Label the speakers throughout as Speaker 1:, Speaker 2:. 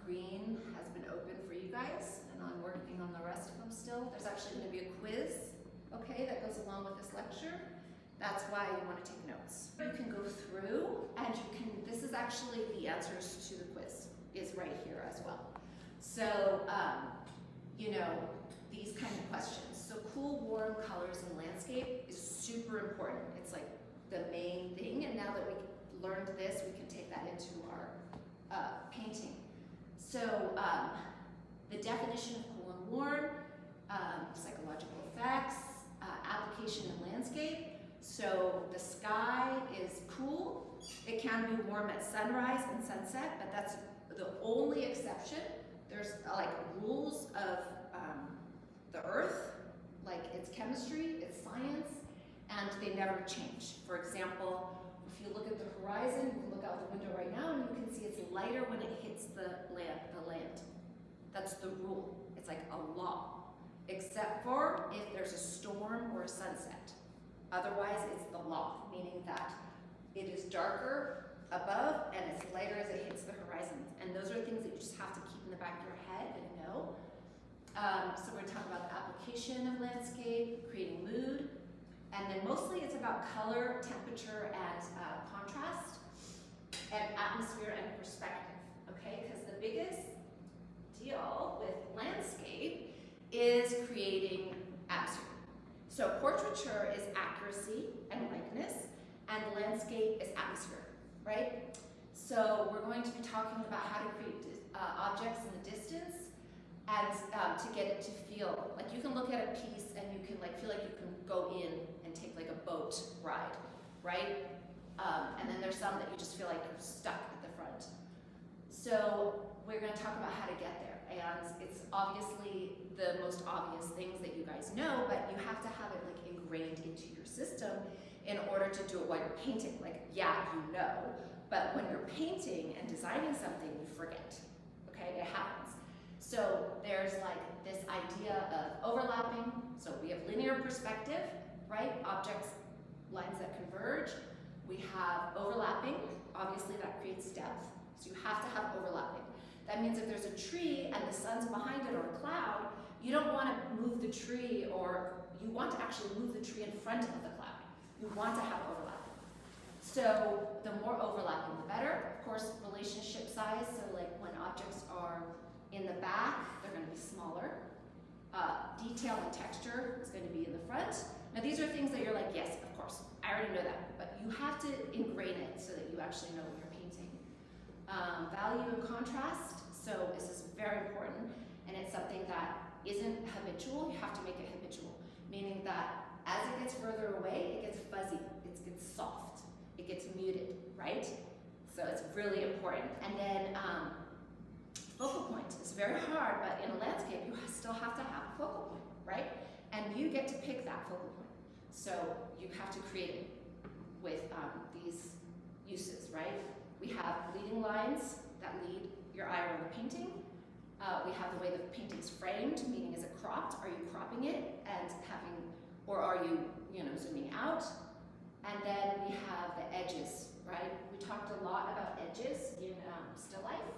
Speaker 1: green has been open for you guys, and I'm working on the rest of them still. There's actually going to be a quiz, okay, that goes along with this lecture. That's why you want to take notes. You can go through, and this is actually the answers to the quiz, is right here as well. So, you know, these kind of questions. So cool, warm colors in landscape is super important. It's like the main thing, and now that we learned this, we can take that into our painting. So the definition of cool and warm, psychological effects, application in landscape. So the sky is cool. It can be warm at sunrise and sunset, but that's the only exception. There's like rules of the earth, like it's chemistry, it's science, and they never change. For example, if you look at the horizon, you can look out the window right now and you can see it's lighter when it hits the land. That's the rule. It's like a law, except for if there's a storm or a sunset. Otherwise, it's the law, meaning that it is darker above and it's lighter as it hits the horizon. And those are things that you just have to keep in the back of your head and know. So we're going to talk about the application of landscape, creating mood, and then mostly it's about color, temperature, and contrast, and atmosphere and perspective, okay? Because the biggest deal with landscape is creating atmosphere. So portraiture is accuracy and likeness, and landscape is atmosphere, right? So we're going to be talking about how to create objects in the distance, and to get it to feel like you can look at a piece and you can like feel like you can go in and take like a boat ride, right? And then there's some that you just feel like you're stuck at the front. So we're going to talk about how to get there, and it's obviously the most obvious things that you guys know, but you have to have it like ingrained into your system in order to do it while you're painting. Like, yeah, you know, but when you're painting and designing something, you forget, okay? It happens. So there's like this idea of overlapping. So we have linear perspective, right? Objects, lines that converge. We have overlapping. Obviously that creates depth. So you have to have overlapping. That means if there's a tree and the sun's behind it or a cloud, you don't want to move the tree, or you want to actually move the tree in front of the cloud. You want to have overlapping. So the more overlapping, the better. Of course, relationship size. So like when objects are in the back, they're going to be smaller. Detail and texture is going to be in the front. Now these are things that you're like, yes, of course, I already know that, but you have to ingrain it so that you actually know what you're painting. Value and contrast, so this is very important, and it's something that isn't habitual. You have to make it habitual, meaning that as it gets further away, it gets fuzzy, it gets soft, it gets muted, right? So it's really important. And then focal point is very hard, but in a landscape, you still have to have a focal point, right? And you get to pick that focal point. So you have to create it with these uses, right? We have leading lines that lead your eye around the painting. We have the way the painting's framed, meaning is it cropped? Are you cropping it and having, or are you, zooming out? And then we have the edges, right? We talked a lot about edges in still life,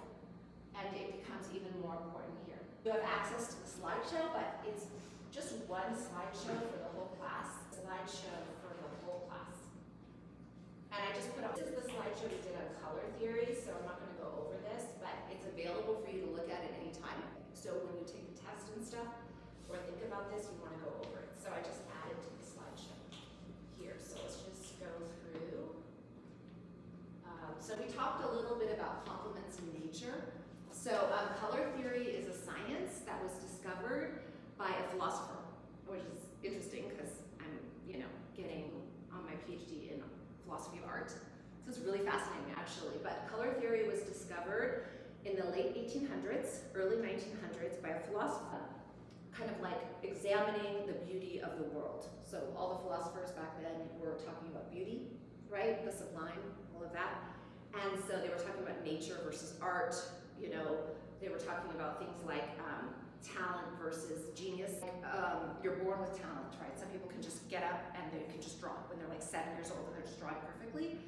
Speaker 1: and it becomes even more important here. You have access to the slideshow, but it's just one slideshow for the whole class. Slideshow for the whole class. And I just put up, this is the slideshow we did on color theory, so I'm not going to go over this, but it's available for you to look at anytime. So when you take a test and stuff, or think about this, you want to go over it. So I just added to the slideshow here. So let's just go through. So we talked a little bit about complements in nature. So color theory is a science that was discovered by a philosopher, which is interesting because I'm, getting on my PhD in philosophy of art. So it's really fascinating actually. But color theory was discovered in the late 1800s, early 1900s by a philosopher, kind of like examining the beauty of the world. So all the philosophers back then were talking about beauty, right? The sublime, all of that. And so they were talking about nature versus art. They were talking about things like talent versus genius. You're born with talent, right? Some people can just get up and they can just draw when they're like 7 years old and they're just drawing perfectly.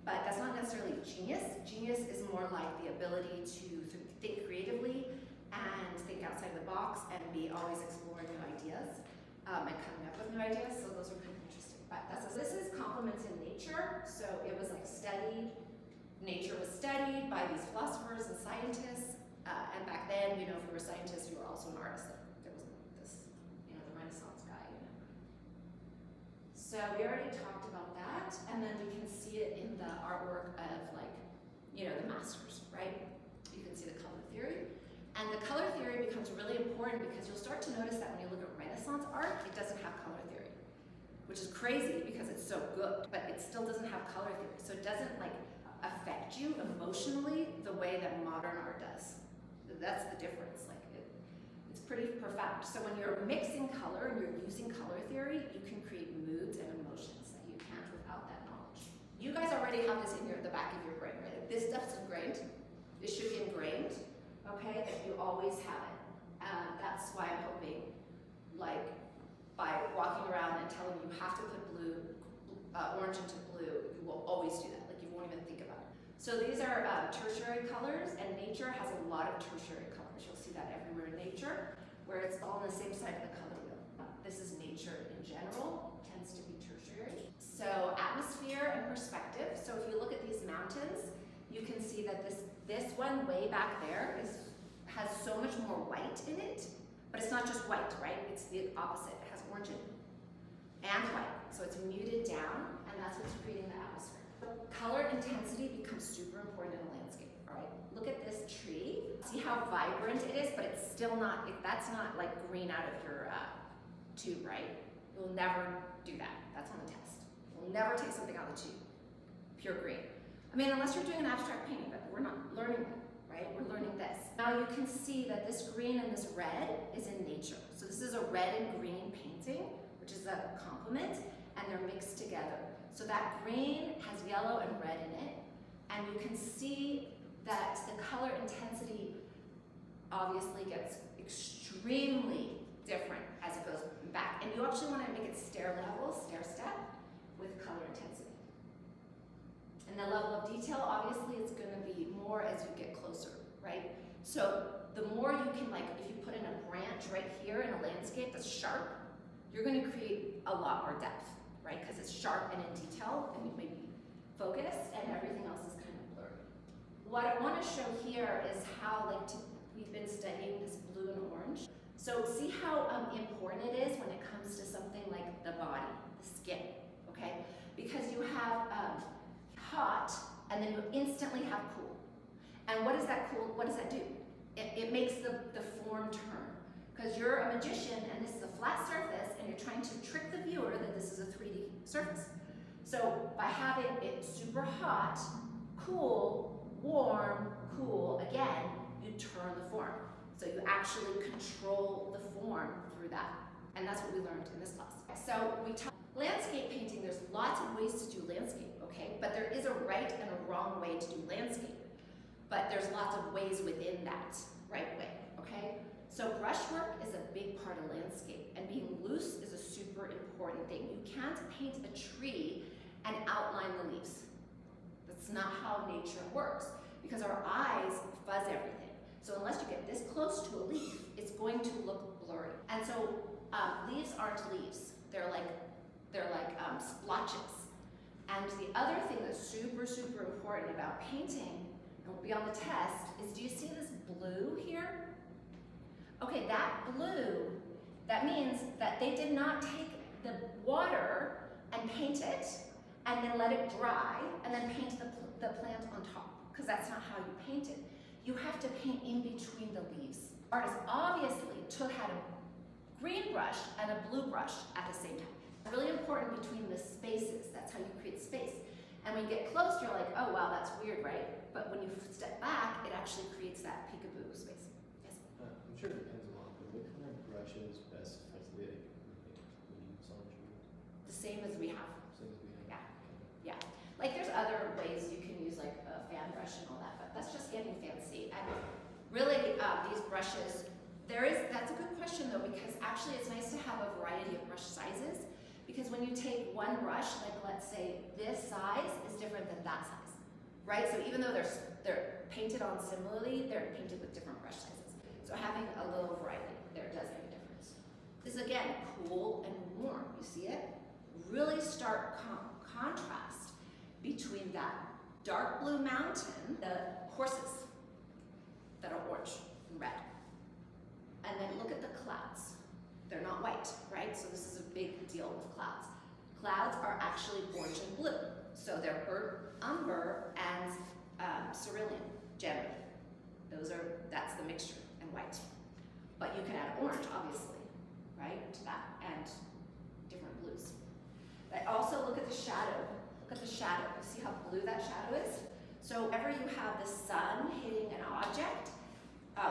Speaker 1: But that's not necessarily genius. Genius is more like the ability to think creatively and coming up with new ideas, so those are kind of interesting. But this is compliments in nature, so it was like studied, nature was studied by these philosophers and scientists, and back then, you know, if you were a scientist, you were also an artist. There wasn't this, you know, the Renaissance guy, you know. So we already talked about that, and then we can see it in the artwork of, like, you know, the masters, right? You can see the color theory. And the color theory becomes really important because you'll start to notice that when you look at Renaissance art, it doesn't have color theory, which is crazy because it's so good, but it still doesn't have color theory. So it doesn't like affect you emotionally the way that modern art does. That's the difference. Like it's pretty profound. So when you're mixing color and you're using color theory, you can create moods and emotions that you can't without that knowledge. You guys already have this in the back of your brain, right? Like this stuff's ingrained. It should be ingrained. Okay, that you always have it. That's why I'm hoping, like, by walking around and telling you have to put orange into blue, you will always do that. Like, you won't even think about it. So these are tertiary colors, and nature has a lot of tertiary colors. You'll see that everywhere in nature, where it's all on the same side of the color wheel. This is nature in general, tends to be tertiary. So atmosphere and perspective. So if you look at these mountains, you can see that this one way back there has so much more white in it, but it's not just white, right? It's the opposite. It has orange in it and white. So it's muted down, and that's what's creating the atmosphere. Color intensity becomes super important in a landscape, all right? Look at this tree. See how vibrant it is, but it's still not, that's not like green out of your tube, right? You'll never do that. That's on the test. You'll never take something out of the tube, pure green. I mean, unless you're doing an abstract painting, but we're not learning that, right? We're learning this. Now you can see that this green and this red is in nature. So this is a red and green painting, which is a complement, and they're mixed together. So that green has yellow and red in it, and you can see that the color intensity obviously gets extremely different as it goes back. And you actually want to make it stair step with color intensity. And the level of detail, obviously, it's going to be more as you get closer, right? So the more you can, like, if you put in a branch right here in a landscape that's sharp, you're going to create a lot more depth, right? Because it's sharp and in detail, and you may be focused, and everything else is kind of blurry. What I want to show here is how, like, we've been studying this blue and orange. So see how important it is when it comes to something like the body, the skin, okay? Because you have hot, and then you instantly have cool. And what does that cool, what does that do? It makes the form turn. Because you're a magician, and this is a flat surface, and you're trying to trick the viewer that this is a 3D surface. So by having it super hot, cool, warm, cool, again, you turn the form. So you actually control the form through that. And that's what we learned in this class. So we talked landscape painting, there's lots of ways to do landscape, okay? But there is a right and a wrong way to do landscape. But there's lots of ways within that right way, okay? So brushwork is a big part of landscape, and being loose is a super important thing. You can't paint a tree and outline the leaves. That's not how nature works, because our eyes fuzz everything. So unless you get this close to a leaf, it's going to look blurry. And so leaves aren't leaves. They're like splotches. And the other thing that's super, super important about painting, and will be on the test, is do you see this blue here? Okay, that blue, that means that they did not take the water and paint it, and then let it dry, and then paint the plant on top, because that's not how you paint it. You have to paint in between the leaves. Artists obviously had a green brush and a blue brush at the same time. It's really important between the spaces. That's how you create space. And when you get close, you're like, oh wow, that's weird, right? But when you step back, it actually creates that peekaboo space. Yes?
Speaker 2: I'm sure it depends a lot, but what kind of brush is best effectively leaves on a tree?
Speaker 1: The same as we have.
Speaker 2: Same as we have?
Speaker 1: Yeah. Yeah. Like there's other ways you can use like a fan brush and all that, but that's just getting fancy. And really, these brushes, that's a good question though, because actually it's nice to have a variety of brush sizes, because when you take one brush, like let's say this size is different than that size, right? So even though they're painted on similarly, they're painted with different brush sizes. So having a little variety there does make a difference. This is again cool really stark contrast between that dark blue mountain, the horses that are orange and red. And then look at the clouds. They're not white, right? So this is a big deal with clouds. Clouds are actually orange and blue. So they're umber and cerulean, generally. That's the mixture, and white. But you can add orange, obviously, right, to that, and different blues. But also look at the shadow. Look at the shadow. You see how blue that shadow is? So whenever you have the sun hitting an object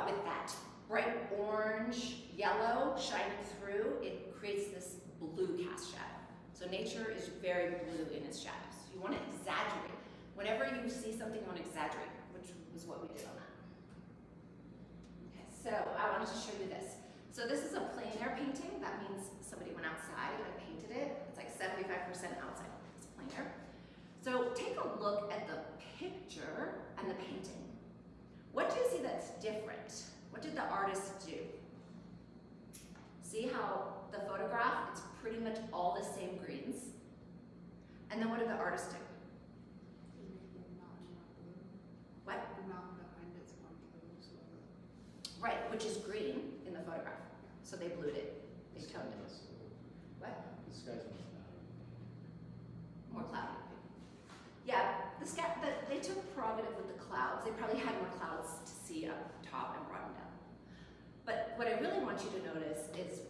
Speaker 1: with that bright orange, yellow shining through, it creates this blue cast shadow. So nature is very blue in its shadows. You want to exaggerate. Whenever you see something, you want to exaggerate, which was what we did on that. Okay, so I wanted to show you this. So this is a plein air painting. That means somebody went outside and painted it. It's like 75% outside. It's plein air. So take a look at the picture and the painting. What do you see that's different? What did the artist do? See how the photograph, it's pretty much all the same greens. And then what did the artist do? What? Right, which is green in the photograph. So they blued it. They toned it. What?
Speaker 2: The sky's not cloudy.
Speaker 1: More cloudy. Yeah, they took prerogative with the clouds. They probably had more clouds to see up top and brought them down. But what I really want you to notice is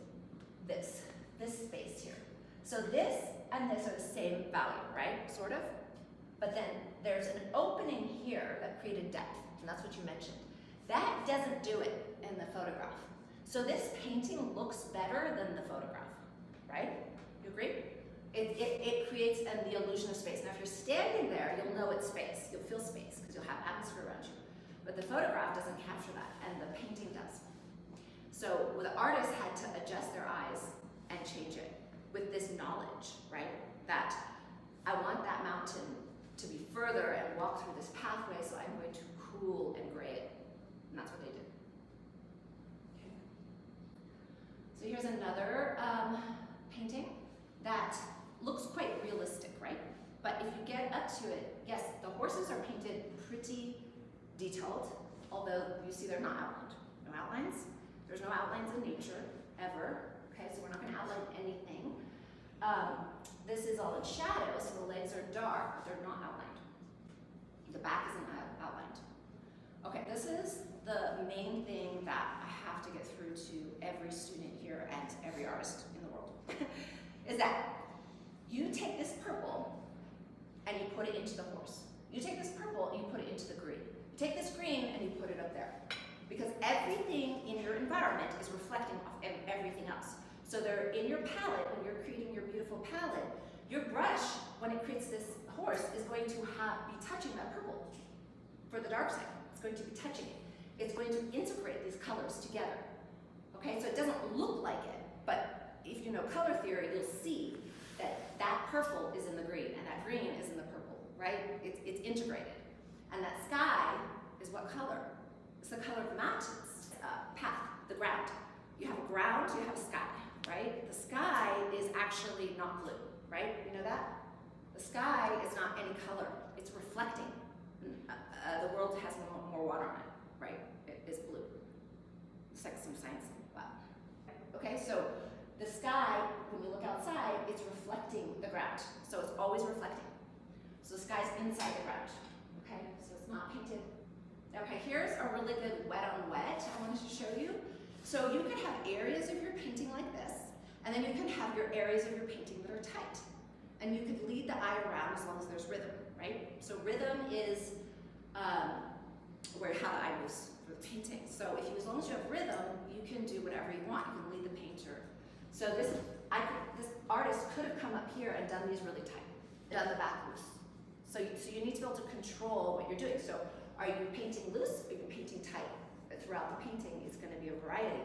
Speaker 1: this space here. So this and this are the same value, right? Sort of. But then there's an opening here that created depth, and that's what you mentioned. That doesn't do it in the photograph. So this painting looks better than the photograph, right? You agree? It creates the illusion of space. Now if you're standing there, you'll know it's space. You'll feel space because you'll have atmosphere around you. But the photograph doesn't capture that, and the painting does. So the artist had to adjust their eyes and change it with this knowledge, right? That I want that mountain to be further and walk through this pathway, so I'm going to cool and gray it. And that's what they did. Okay. So here's another painting that looks quite realistic, right? But if you get up to it, yes, the horses are painted pretty detailed, although you see they're not outlined. No outlines. There's no outlines in nature, ever. Okay, so we're not going to outline anything. This is all in shadow, so the legs are dark, but they're not outlined. The back isn't outlined. Okay, this is the main thing that I have to get through to every student here and every artist in the world, is that you take this purple and you put it into the horse. You take this purple and you put it into the green. You take this green and you put it up there. Because everything in your environment is reflecting off everything else. So they're in your palette, when you're creating your beautiful palette, your brush, when it creates this horse, is going to be touching that purple for the dark side. It's going to be touching it. It's going to integrate these colors together. Okay, so it doesn't look like it, but if you know color theory, you'll see that that purple is in the green and that green is in the purple, right? It's integrated. And that sky is what color? It's the color of the mountains, path, the ground. You have a ground, you have a sky, right? The sky is actually not blue, right? You know that? The sky is not any color. It's reflecting. The world has more water on it, right? It is blue. It's like some science. Wow. Okay, so the sky, when you look outside, it's reflecting the ground. So it's always reflecting. So the sky's inside the ground, okay? So it's not painted. Okay, here's a really good wet on wet I wanted to show you. So you could have areas of your painting like this, and then you can have your areas of your painting that are tight. And you could lead the eye around as long as there's rhythm, right? So rhythm is how the eye moves for the painting. So as long as you have rhythm, you can do whatever you want. You can lead the painter. So this artist could have come up here and done these really tight, done the back loose. So you need to be able to control what you're doing. So are you painting loose or are you painting tight? But throughout the painting, it's going to be a variety.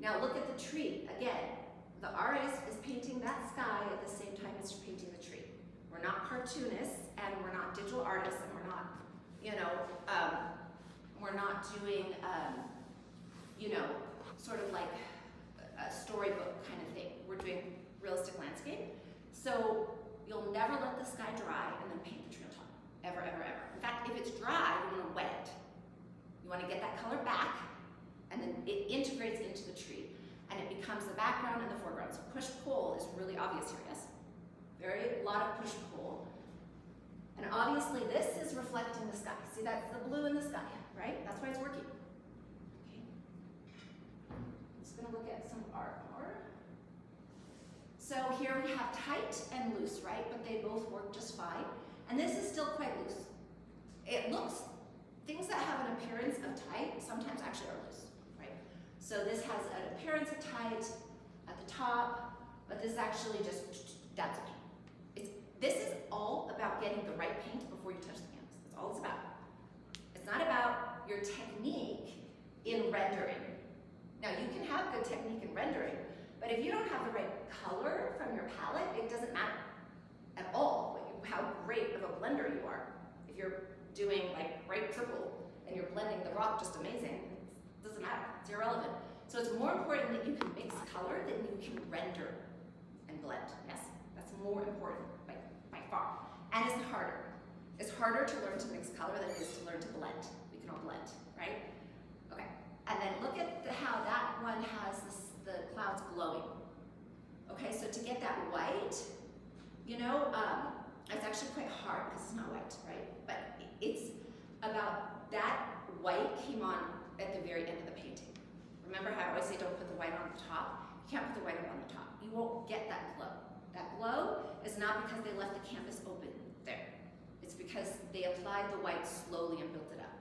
Speaker 1: Now look at the tree. Again, the artist is painting that sky at the same time as painting the tree. We're not cartoonists, and we're not digital artists, and we're not, we're not doing, sort of like a storybook kind of thing. We're doing realistic landscape. So you'll never let the sky dry and then paint the tree on top. Ever, ever, ever. In fact, if it's dry, you want to wet it. You want to get that color back, and then it integrates into the tree, and it becomes the background and the foreground. So push-pull is really obvious here, yes? A lot of push-pull. And obviously this is reflecting the sky. See, that's the blue in the sky, right? That's why it's working. Okay. I'm just going to look at some art more. So here we have tight and loose, right? But they both work just fine. And this is still quite loose. It looks, things that have an appearance of tight sometimes actually are loose, right? So this has an appearance of tight at the top, but this is actually just, that's it. This is all about getting the right paint before you touch the canvas. That's all it's about. It's not about your technique in rendering. Now you can have good technique in rendering, but if you don't have the right color from your palette, it doesn't matter at all how great of a blender you are. If you're doing like bright purple and you're blending the rock just amazing, it doesn't matter, it's irrelevant. So it's more important that you can mix color than you can render and blend, yes? That's more important by far. And it's harder. It's harder to learn to mix color than it is to learn to blend. We can all blend, right? Okay, and then look at how that one has the clouds glowing. Okay, so to get that white, you know, it's actually quite hard because it's not white, right? But it's about that white came on at the very end of the painting. Remember how I always say don't put the white on the top? You can't put the white up on the top. You won't get that glow. That glow is not because they left the canvas open there. It's because they applied the white slowly and built it up.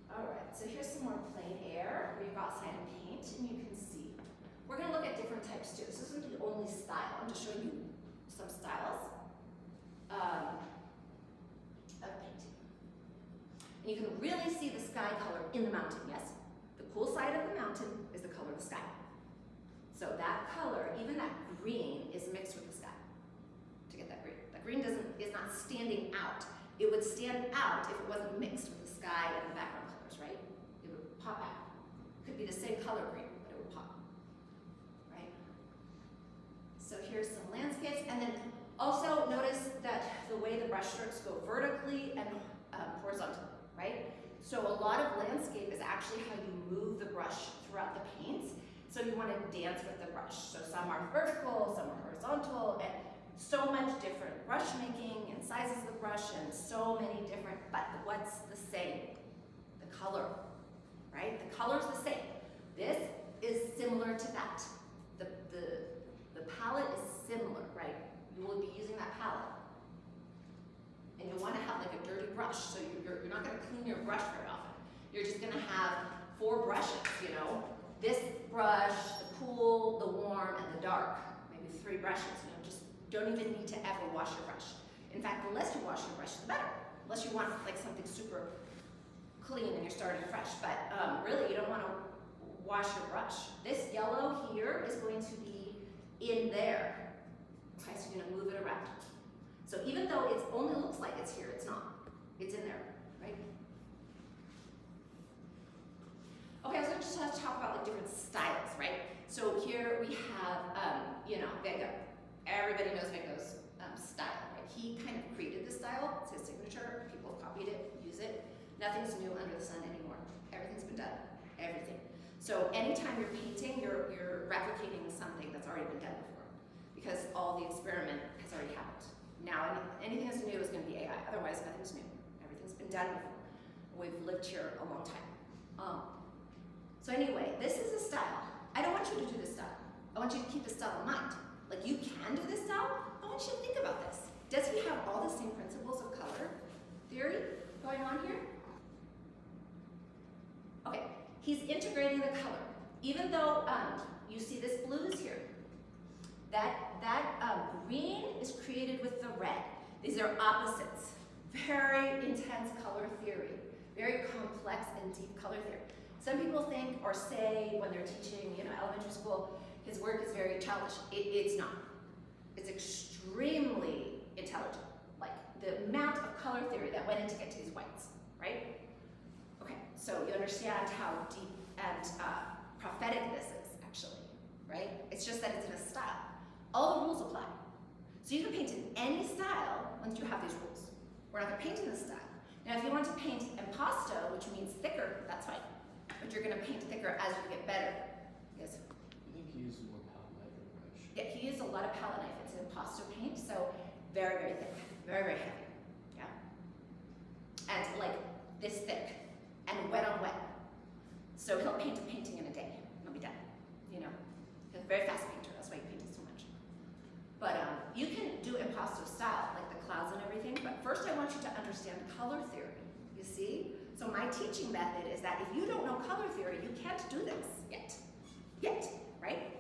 Speaker 1: All right, so here's some more plain air where you've got sand and paint, and you can see. We're gonna look at different types too. This isn't the only style. I'm just showing you some styles of painting. And you can really see the sky color in the mountain, yes? The cool side of the mountain is the color of the sky. So that color, even that green, is mixed with the sky to get that green. That green is not standing out. It would stand out if it wasn't mixed with the sky and the background colors, right? It would pop out. Could be the same color green, but it would pop, right? So here's some landscapes, and then also notice that the way the brush strokes go vertically and horizontally, right? So a lot of landscape is actually how you move the brush throughout the paints. So you want to dance with the brush. So some are vertical, some are horizontal, and so much different brush making and sizes of the brush and so many different, but what's the same? The color, right? The color's the same. This is similar to that. The palette is similar, right? You will be using that palette. And you want to have like a dirty brush, so you're not going to clean your brush very often. You're just going to have 4 brushes, you know? This brush, the cool, the warm, and the dark. Maybe 3 brushes, you know, just don't even need to ever wash your brush. In fact, the less you wash your brush, the better. Unless you want like something super clean and you're starting fresh. But really, you don't want to wash your brush. This yellow here is going to be in there. Okay, so you're gonna move it around. So even though it only looks like it's here, it's not. It's in there, right? Okay, I was going to talk about like different styles, right? So here we have, you know, Van Gogh. Everybody knows Van Gogh's style, right? He kind of created this style. It's his signature. People have copied it, use it. Nothing's new under the sun anymore. Everything's been done. Everything. So anytime you're painting, you're replicating something that's already been done before, because all the experiment has already happened. Now, anything that's new is going to be AI. Otherwise, nothing's new. Everything's been done before. We've lived here a long time. So anyway, this is a style. I don't want you to do this style. I want you to keep the style in mind. Like, you can do this style. I want you to think about this. Does he have all the same principles of color theory going on here? Okay, he's integrating the color. Even though you see this blue is here, that green is created with the red. These are opposites. Very intense color theory. Very complex and deep color theory. Some people think or say when they're teaching, you know, elementary school, his work is very childish. It's not. It's extremely intelligent. Like the amount of color theory that went in to get to these whites, right? Okay, so you understand how deep and prophetic this is, actually, right? It's just that it's in a style. All the rules apply. So you can paint in any style once you have these rules. We're not gonna paint in this style. Now if you want to paint impasto, which means thicker, that's fine. But you're gonna paint thicker as you get better. Yes?
Speaker 2: I think he used more palette knife than brush.
Speaker 1: Yeah, he used a lot of palette knife. It's impasto paint, so very, very thick. Very, very heavy. Yeah? And like this thick. And wet on wet. So he'll paint a painting in a day. He'll be done. You know? He's a very fast painter, that's why he painted so much. But you can do impasto style, like the clouds and everything, but first I want you to understand color theory, you see? So my teaching method is that if you don't know color theory, you can't do this yet, right?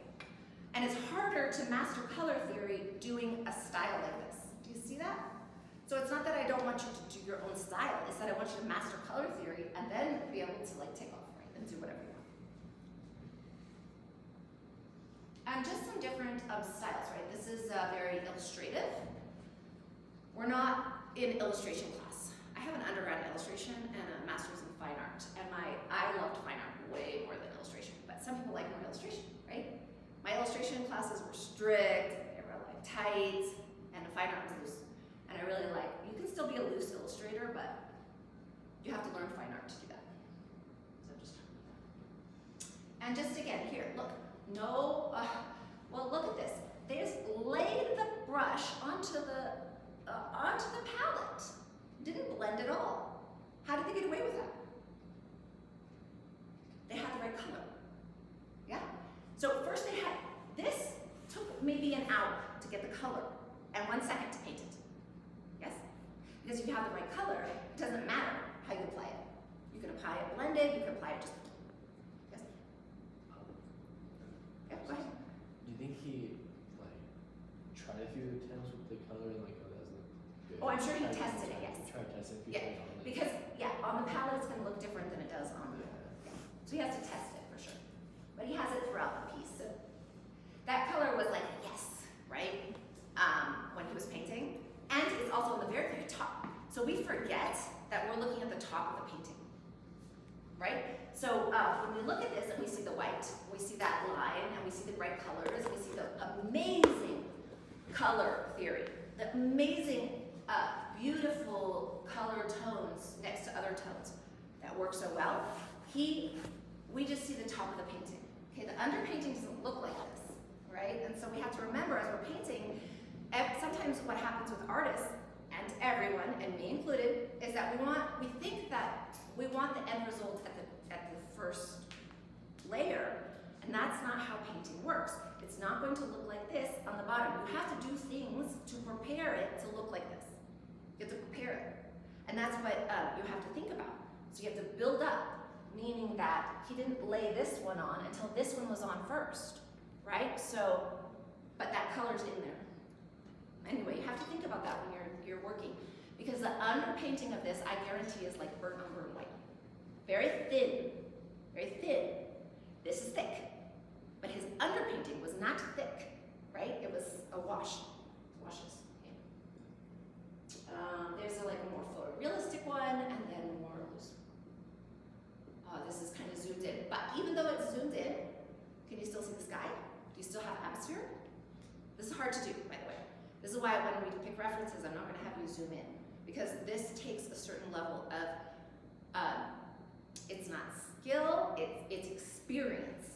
Speaker 1: And it's harder to master color theory doing a style like this. Do you see that? So it's not that I don't want you to do your own style, it's that I want you to master color theory and then be able to like take off, right, and do whatever you want. And just some different styles, right? This is very illustrative. We're not in illustration class. I have an undergrad in illustration and a master's in fine art. And I loved fine art way more than illustration, but some people like more illustration, right? My illustration classes were strict, they were like tight, and the fine art was loose. And I really like, you can still be a loose illustrator, but you have to learn fine art to do that. So just talking about that. And just again, here, look. No, well look at this. They just laid the brush onto the palette. Didn't blend at all. How did they get away with that? They had the right color. Yeah? So first they had, this took maybe an hour to get the color and 1 second to paint it. Yes? Because if you have the right color, it doesn't matter how you apply it. You can apply it blended, you can apply it just. Yeah, go ahead.
Speaker 2: Do you think he like tried a few attempts with the color and like, oh, that doesn't look good?
Speaker 1: Oh, I'm sure he
Speaker 2: Tried
Speaker 1: tested it, yes.
Speaker 2: He tried testing a few
Speaker 1: Yeah,
Speaker 2: things on it.
Speaker 1: because, yeah, on the palette it's going to look different than it does on the, yeah. So he has to test it for sure. But he has it throughout the piece. So that color was like, yes, right? When he was painting. And it's also on the very, very top. So we forget that we're looking at the top of the painting, right? So when we look at this and we see the white, we see that line, and we see the bright colors, and we see the amazing color theory, the amazing, beautiful color tones next to other tones that work so well. We just see the top of the painting. Okay, the underpainting doesn't look like this, right? And so we have to remember as we're painting, sometimes what happens with artists, and everyone, and me included, is that we think that we want the end result at the first layer, and that's not how painting works. It's not going to look like this on the bottom. You have to do things to prepare it to look like this. You have to prepare it. And that's what you have to think about. So you have to build up, meaning that he didn't lay this one on until this one was on first, right? So, but that color's in there. Anyway, you have to think about that when you're working, because the underpainting of this, I guarantee, is like burnt umber and white. Very thin, very thin. This is thick, but his underpainting was not thick, right? It was a wash, washes. Okay. There's like a more photorealistic one, and then more loose. This is kind of zoomed in, but even though it's zoomed in, can you still see the sky? Do you still have atmosphere? This is hard to do, by the way. This is why when we pick references, I'm not going to have you zoom in, because this takes a certain level of, it's not skill, it's experience.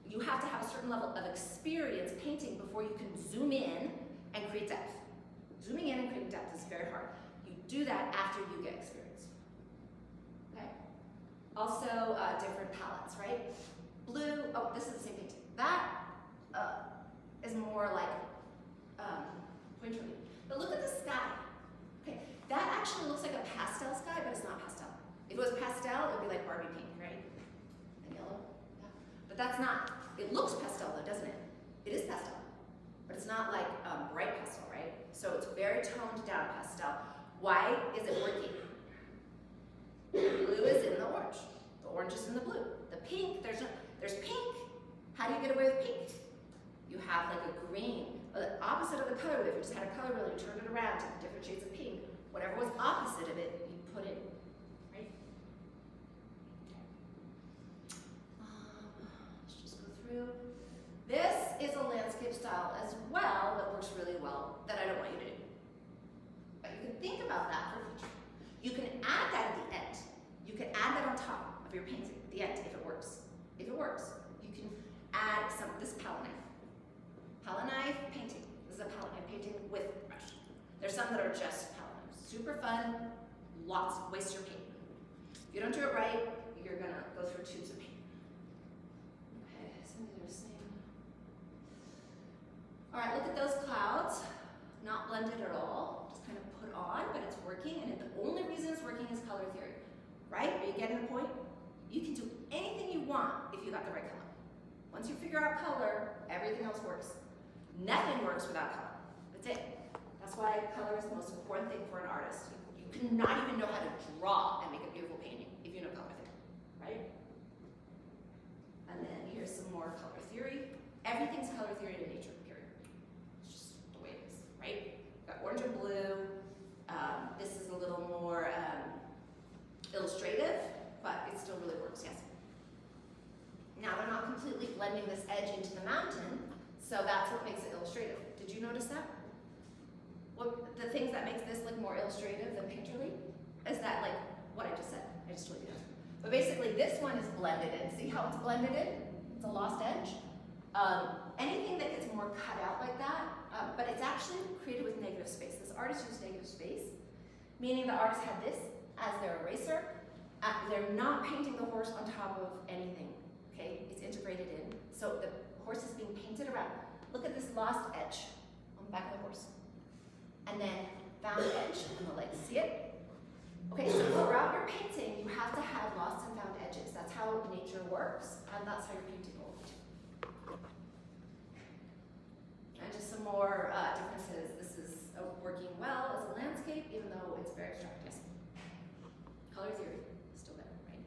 Speaker 1: You have to have a certain level of experience painting before you can zoom in and create depth. Zooming in and creating depth is very hard. You do that after you get experience. Okay? Also, different palettes, right? Blue, oh, this is the same painting. That is more like pointer leaf. But look at the sky. Okay, that actually looks like a pastel sky, but it's not pastel. If it was pastel, it would be like Barbie pink, right? And yellow. Yeah. But that's not. It looks pastel though, doesn't it? It is pastel, but it's not like bright pastel, right? So it's very toned down pastel. Why is it working? The blue is in the orange. The orange is in the blue. The pink, there's pink. How do you get away with pink? You have like a green, the opposite of the color wheel. If you just had a color wheel, you turned it around to the different shades of pink. Whatever was opposite of it, you put in, right? Let's just go through. This is a landscape style as well. for your painting. The end, if it works. If it works, you can add this palette knife. Palette knife painting. This is a palette knife painting with brush. There's some that are just palette knives. Super fun, waste your paint. If you don't do it right, you're gonna go through tubes of paint. Okay, something they're saying. All right, look at those clouds. Not blended at all, just kind of put on, but it's working, and the only reason it's working is color theory, right? Are you getting the point? You can do anything you want if you got the right color. Once you figure out color, everything else works. Nothing works without color. That's it. That's why color is the most important thing for an artist. You cannot even know how to draw and make a beautiful painting if you know color theory, right? And then here's some more color theory. Everything's color theory to nature, period. It's just the way it is, right? Got orange and blue. This is a little more illustrative, but it still really works, yes. Now they're not completely blending this edge into the mountain, so that's what makes it illustrative. Did you notice that? The things that makes this look more illustrative than painterly is that, like, what I just said. I just told you that. But basically this one is blended in. See how it's blended in? It's a lost edge. Anything that gets more cut out like that, but it's actually created with negative space. This artist used negative space, meaning the artist had this as their eraser. They're not painting the horse on top of anything, okay? It's integrated in. So the horse is being painted around. Look at this lost edge on the back of the horse. And then found edge on the legs. See it? Okay, so throughout your painting, you have to have lost and found edges. That's how nature works, and that's how your painting will look. And just some more differences. This is working well as a landscape, even though it's very abstract. Yes. Color theory is still there, right?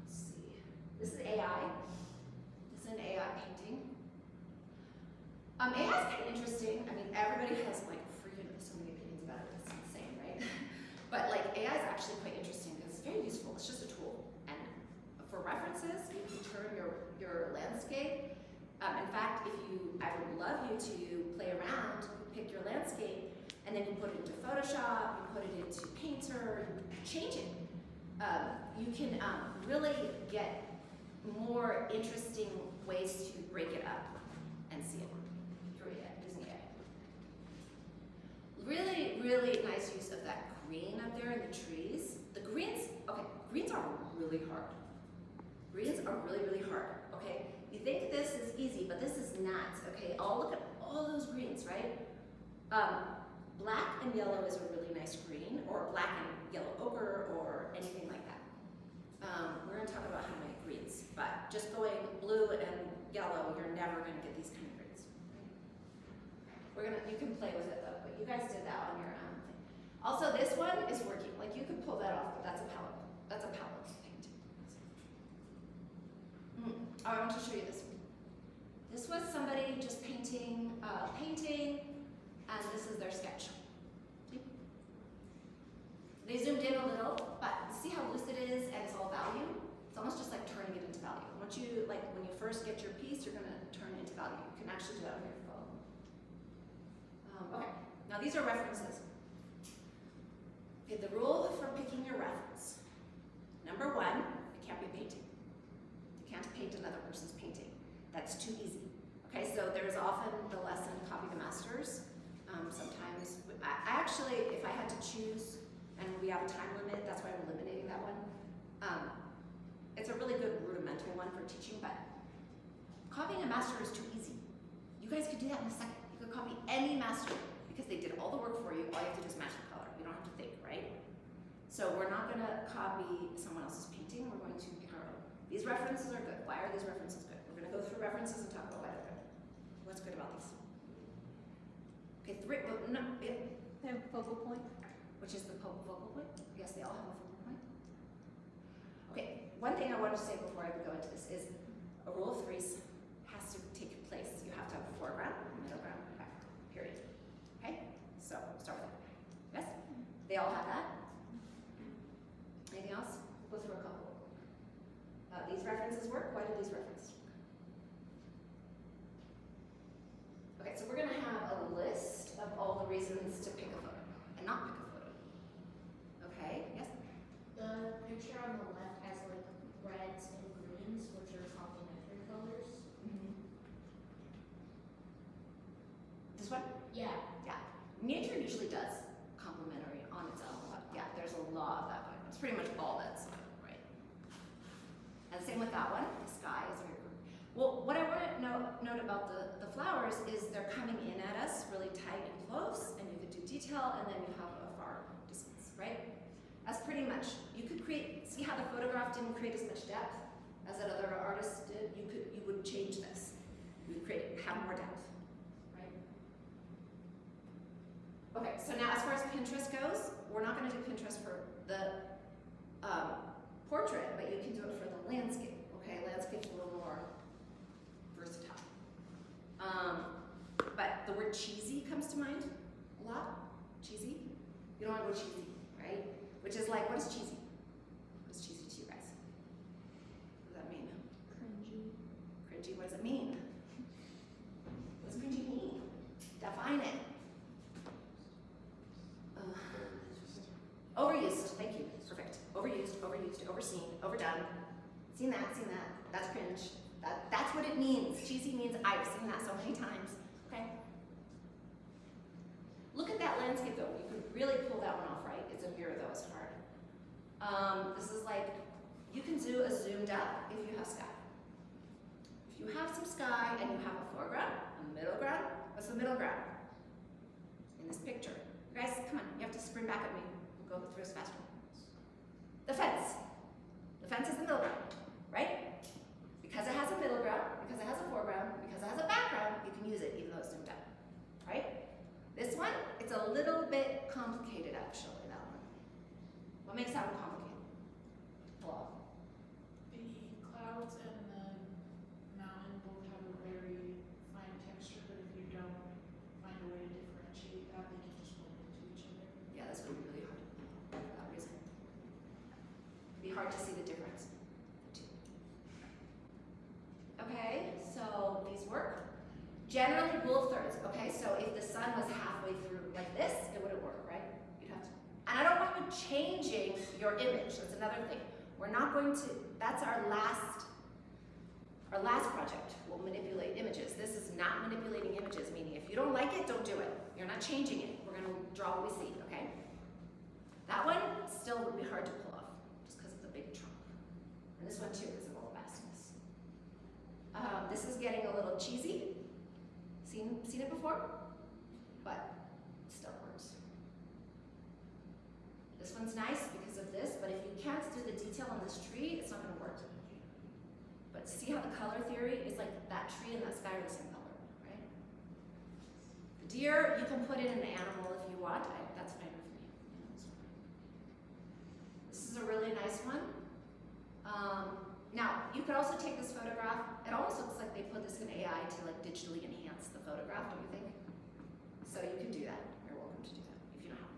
Speaker 1: Let's see. This is AI. This is an AI painting. AI is kind of interesting. I mean, everybody has like freaking so many opinions about it. It's insane, right? But like AI is actually quite interesting because it's very useful. It's just a tool. And for references, you can turn your landscape. In fact, I would love you to play around, pick your landscape, and then you put it into Photoshop, you put it into Painter, you change it. You can really get more interesting ways to break it up and see it through using AI. Really, really nice use of that green up there in the trees. The greens, okay, greens are really hard. Greens are really, really hard, okay? You think this is easy, but this is not, okay? Look at all those greens, right? Black and yellow is a really nice green, or black and yellow ochre, or anything like that. We're gonna talk about how to make greens, but just going blue and yellow, you're never gonna get these kind of greens. You can play with it though, but you guys did that on your own thing. Also, this one is working. Like you can pull that off, but that's a palette. That's a palette painting. I want to show you this one. This was somebody just painting, and this is their sketch. See? They zoomed in a little, but see how loose it is, and it's all value? It's almost just like turning it into value. Once you, like, when you first get your piece, you're gonna turn it into value. You can actually do that on your phone. Okay, now these are references. Okay, the rule for picking your reference. Number one, it can't be painting. You can't paint another person's painting. That's too easy. Okay, so there's often the lesson, copy the masters. Sometimes, I actually, if I had to choose, and we have a time limit, that's why I'm eliminating that one. It's a really good rudimental one for teaching, but copying a master is too easy. You guys could do that in a second. You could copy any master because they did all the work for you. All you have to do is match the color. You don't have to think, right? So we're not gonna copy someone else's painting. We're going to pick our own. These references are good. Why are these references good? We're gonna go through references and talk about why they're good. What's good about these? Okay,
Speaker 3: They have a focal point.
Speaker 1: which is the focal point. Yes, they all have a focal point. Okay, one thing I want to say before I go into this is a rule of threes has to take place. You have to have a foreground, middle ground, background, period. Okay, so start with that. Yes, they all have that. Anything else? We'll go through a couple. These references work. Why do these references work? Okay, so we're going to have a list of all the reasons to pick a photo and not pick a photo. Okay, yes?
Speaker 3: The
Speaker 4: picture on the left has like reds and greens, which are complementary colors.
Speaker 1: This one?
Speaker 4: Yeah.
Speaker 1: Yeah. Nature usually does complementary on its own, but yeah, there's a lot of that going on. It's pretty much all that's right. And same with that one. The sky is very good. Well, what I want to note about the flowers is they're coming in at us really tight and close, and you could do detail, and then you have a far distance, right? That's pretty much, you could create, see how the photograph didn't create as much depth as that other artist did? You would change this. You would have more depth, right? Okay, so now as far as Pinterest goes, we're not going to do Pinterest for the portrait, but you can do it for the landscape. Okay, landscape's a little more versatile. But the word cheesy comes to mind a lot. Cheesy. You don't want to go cheesy, right? Which is like, what is cheesy? What is cheesy to you guys? What does that mean?
Speaker 3: Cringy.
Speaker 1: Cringy. What does it mean? What does cringy mean? Define it. Overused, thank you, perfect. Overused, overused, overseen, overdone. Seen that, that's cringe. That's what it means. Cheesy means I've seen that so many times, okay? Look at that landscape though. You could really pull that one off, right? It's a mirror though, it's hard. This is like, you can do a zoomed up if you have sky. If you have some sky and you have a foreground, a middle ground, what's the middle ground? In this picture. Guys, come on, you have to sprint back at me. We'll go through this faster. The fence. The fence is the middle ground, right? Because it has a middle ground, because it has a foreground, because it has a background, you can use it even though it's zoomed up, right? This one, it's a little bit complicated actually, that one. What makes that one complicated? Well,
Speaker 5: The clouds and the mountain both have a very fine texture, but if you don't find a way to differentiate that, they can just blend into each other.
Speaker 1: yeah, that's going to be really hard for that reason. It'd be hard to see the difference. Okay, so these work. Generally, rule of thirds. Okay, so if the sun was halfway through like this, it wouldn't work, right? You'd have to. And I don't want you changing your image. That's another thing. We're not going to. That's our last project. We'll manipulate images. This is not manipulating images. Meaning, if you don't like it, don't do it. You're not changing it. We're going to draw what we see. Okay. That one still would be hard to pull off, just because of the big trunk. And this one too, because of all the vastness. This is getting a little cheesy. Seen it before? But it still works. This one's nice because of this, but if you can't do the detail on this tree, it's not going to work. But see how the color theory is like that tree and that sky are the same color, right? The deer, you can put it in an animal if you want. That's fine with me. This is a really nice one. Now, you could also take this photograph. It almost looks like they put this in AI to like digitally enhance the photograph, don't you think? So you can do that. You're welcome to do that if you know how.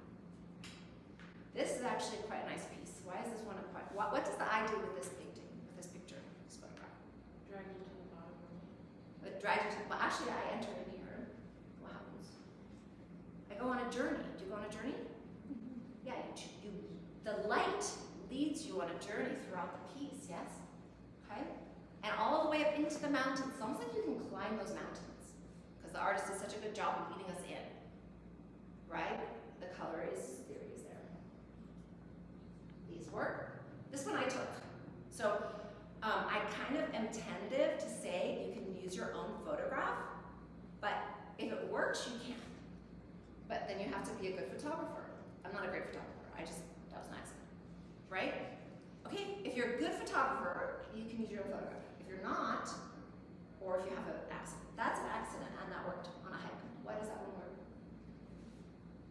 Speaker 1: This is actually quite a nice piece. Why is this one a quite? What does the eye do with this painting, with this picture, this photograph?
Speaker 5: Drag you to the bottom.
Speaker 1: It drives you to. Well, actually, I enter in here. What happens? I go on a journey. Do you go on a journey? Yeah. The light leads you on a journey throughout the piece. Yes. Okay? And all the way up into the mountains. It's almost like you can climb those mountains because the artist does such a good job of leading us in. Right? The color theory is there. These work. This one I took. So I kind of am tentative to say you can use your own photograph, but if it works, you can. But then you have to be a good photographer. I'm not a great photographer. That was an accident. Right? Okay, if you're a good photographer, you can use your own photograph. If you're not, or if you have an accident. That's an accident, and that worked on a hike. Why does that one work?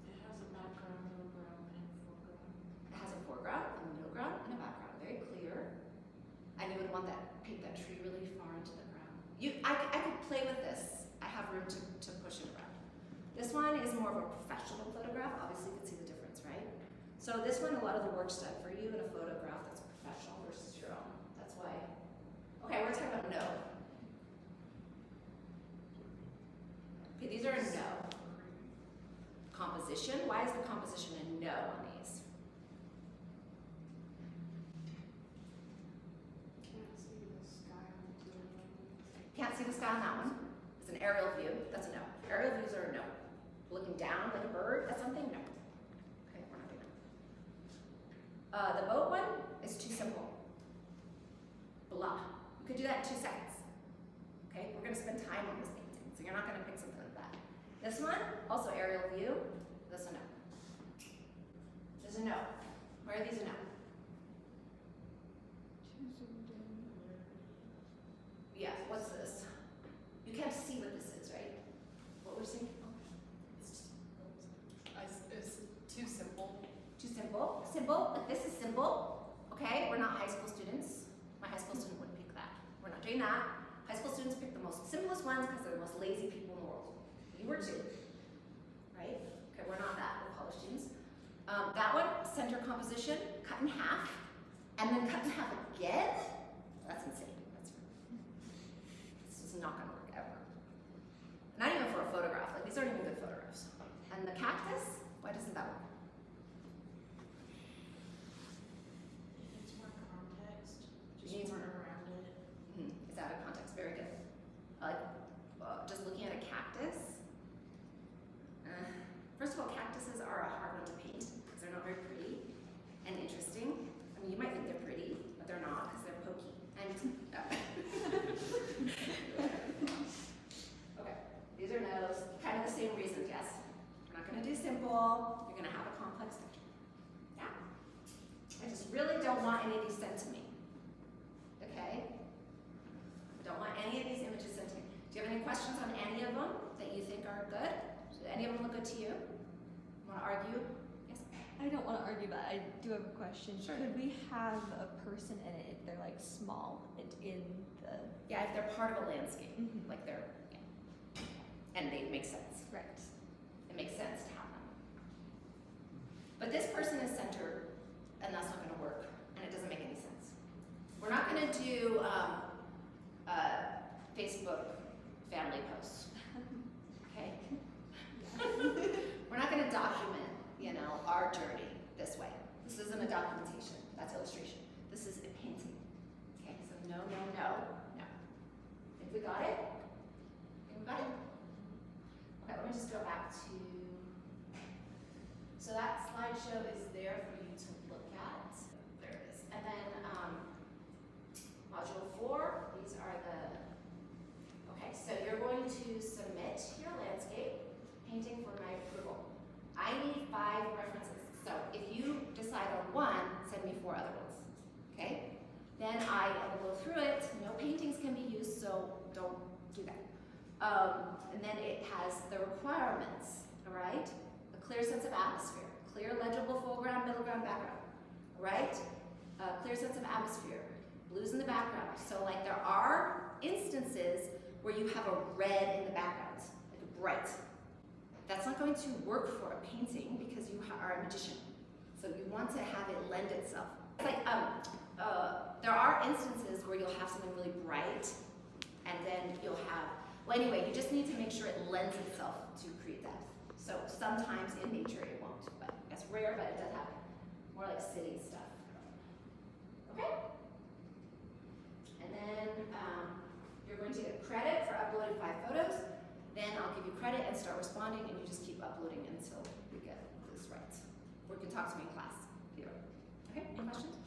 Speaker 5: It has a background, middle ground, and foreground.
Speaker 1: It has a foreground, a middle ground, and a background. Very clear. And you would want paint that tree really far into the ground. I could play with this. I have room to push it around. This one is more of a professional photograph. Obviously, you can see the difference, right? So this one, a lot of the work's done for you in a photograph that's professional versus your own. That's why. Okay, we're talking about no. Okay, these are a no. Composition. Why is the composition a no on these? Can't see the sky on that one. It's an aerial view, that's a no. Aerial views are a no. Looking down like a bird at something, no. Okay, we're not doing that. The boat one is too simple. Blah. You could do that in 2 seconds. Okay, we're gonna spend time on this painting, so you're not gonna pick something like that. This one, also aerial view, this a no. This a no. Why are these a no? Yeah, what's this? You can't see what this is, right? What we're seeing?
Speaker 3: It's too simple.
Speaker 1: Too simple. Simple, like this is simple. Okay, we're not high school students. My high school student wouldn't pick that. We're not doing that. High school students pick the most simplest ones because they're the most lazy people in the world. You were too, right? Okay, we're not that, we're college students. That one, center composition, cut in half, and then cut in half again? That's insane. This is not gonna work ever. Not even for a photograph, like these aren't even good photographs. And the cactus, why doesn't that work?
Speaker 5: It needs more context, just
Speaker 1: Needs
Speaker 5: more
Speaker 1: more-
Speaker 5: around it.
Speaker 1: It's out of context, very good. Like, just looking at a cactus. First of all, cactuses are a hard one to paint because they're not very pretty and interesting. I mean, you might think they're pretty, but they're not because they're pokey. And okay, these are no's. Kind of the same reasons, yes. We're not going to do simple. You're going to have a complex picture. Yeah. I just really don't want any of these sent to me. Okay? Don't want any of these images sent to me. Do you have any questions on any of them that you think are good? Do any of them look good to you? Want to argue? Yes?
Speaker 3: I don't want to argue, but I do have a question.
Speaker 1: Sure.
Speaker 3: Could we have a person in it if they're like small and in the
Speaker 1: Yeah, if they're part of a landscape,
Speaker 3: Mhm.
Speaker 1: like they're, yeah. And they make sense.
Speaker 3: right?
Speaker 1: It makes sense to have them. But this person is centered, and that's not going to work, and it doesn't make any sense. We're not going to do Facebook family posts, okay? We're not going to document, our journey this way. This isn't a documentation. That's illustration. This is a painting. Okay, so no, no, no, no. Think we got it? Think we got it? Okay, let me just go back to. So that slideshow is there for you to look at. There it is. And then module 4. These are the. Okay, so you're going to submit your landscape painting for my approval. I need 5 references. So if you decide on 1, send me 4 other ones. Okay? Then I will go through it. No paintings can be used, so don't do that. And then it has the requirements, all right? A clear sense of atmosphere, clear legible foreground, middle ground, background, all right? A clear sense of atmosphere, blues in the background. So like there are instances where you have a red in the background, like a bright. That's not going to work for a painting because you are a magician. So you want to have it lend itself. It's like, there are instances where you'll have something really bright and then you'll have, well anyway, you just need to make sure it lends itself to create depth. So sometimes in nature it won't, but it's rare, but it does happen. More like city stuff. Okay? And then you're going to get credit for uploading 5 photos. Then I'll give you credit and start responding, and you just keep uploading until you get this right. Or you can talk to me in class. Either way. Okay, any questions?